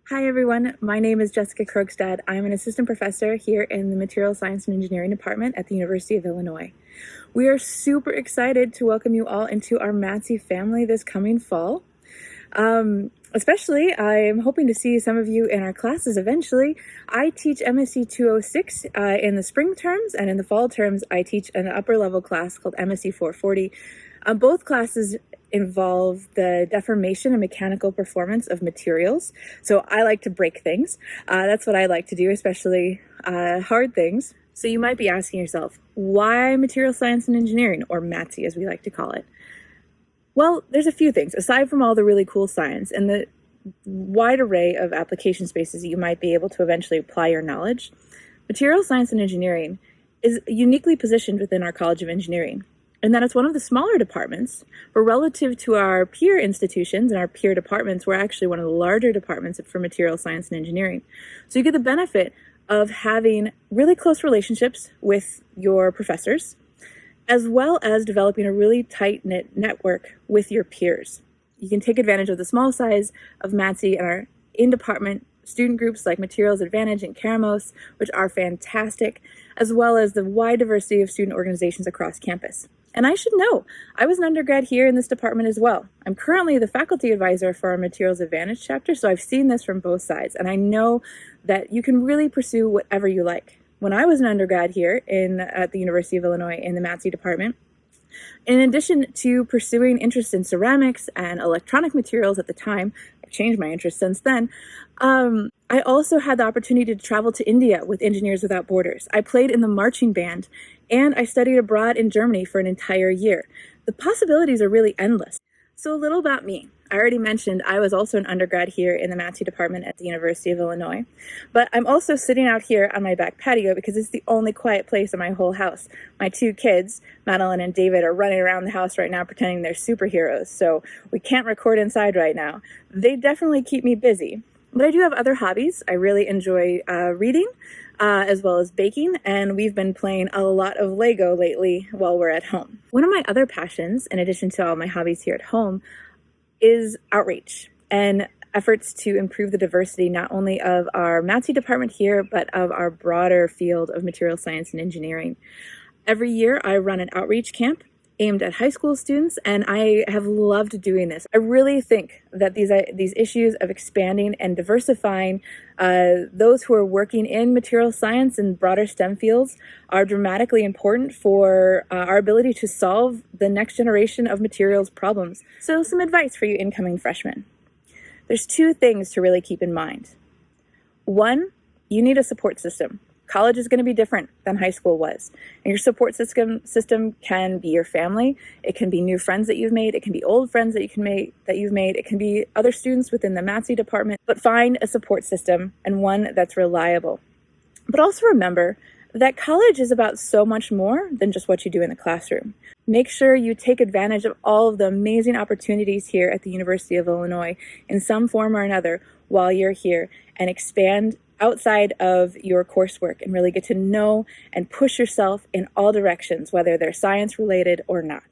Hi everyone, my name is Jessica Krogstad. I'm an assistant professor here in the Material Science and Engineering Department at the University of Illinois. We are super excited to welcome you all into our MatSE family this coming fall. Especially, I'm hoping to see some of you in our classes eventually. I teach MSc 206 in the spring terms, and in the fall terms I teach an upper level class called MSc 440. Both classes involve the deformation and mechanical performance of materials. So I like to break things. That's what I like to do, especially hard things. So you might be asking yourself, why material science and engineering, or MatSE as we like to call it? Well, there's a few things. Aside from all the really cool science and the wide array of application spaces you might be able to eventually apply your knowledge, material science and engineering is uniquely positioned within our College of Engineering. And that it's one of the smaller departments, but relative to our peer institutions and our peer departments, we're actually one of the larger departments for material science and engineering. So you get the benefit of having really close relationships with your professors, as well as developing a really tight-knit network with your peers. You can take advantage of the small size of MatSE and our in-department student groups like Materials Advantage and Keramos, which are fantastic, as well as the wide diversity of student organizations across campus. And I should know, I was an undergrad here in this department as well. I'm currently the faculty advisor for our Materials Advantage chapter, so I've seen this from both sides, and I know that you can really pursue whatever you like. When I was an undergrad here at the University of Illinois in the MatSE department, in addition to pursuing interest in ceramics and electronic materials at the time, I've changed my interest since then, I also had the opportunity to travel to India with Engineers Without Borders. I played in the marching band, and I studied abroad in Germany for an entire year. The possibilities are really endless. So a little about me. I already mentioned I was also an undergrad here in the MatSE department at the University of Illinois, but I'm also sitting out here on my back patio because it's the only quiet place in my whole house. My two kids, Madeline and David, are running around the house right now pretending they're superheroes, so we can't record inside right now. They definitely keep me busy. But I do have other hobbies. I really enjoy reading, as well as baking, and we've been playing a lot of Lego lately while we're at home. One of my other passions, in addition to all my hobbies here at home, is outreach and efforts to improve the diversity not only of our MatSE department here, but of our broader field of material science and engineering. Every year I run an outreach camp aimed at high school students, and I have loved doing this. I really think that these issues of expanding and diversifying those who are working in material science and broader STEM fields are dramatically important for our ability to solve the next generation of materials problems. So some advice for you incoming freshmen. There's two things to really keep in mind. One, you need a support system. College is going to be different than high school was. And your support system can be your family. It can be new friends that you've made. It can be old friends that you've made. It can be other students within the MatSE department. But find a support system, and one that's reliable. But also remember that college is about so much more than just what you do in the classroom. Make sure you take advantage of all of the amazing opportunities here at the University of Illinois in some form or another while you're here, and expand outside of your coursework and really get to know and push yourself in all directions, whether they're science related or not.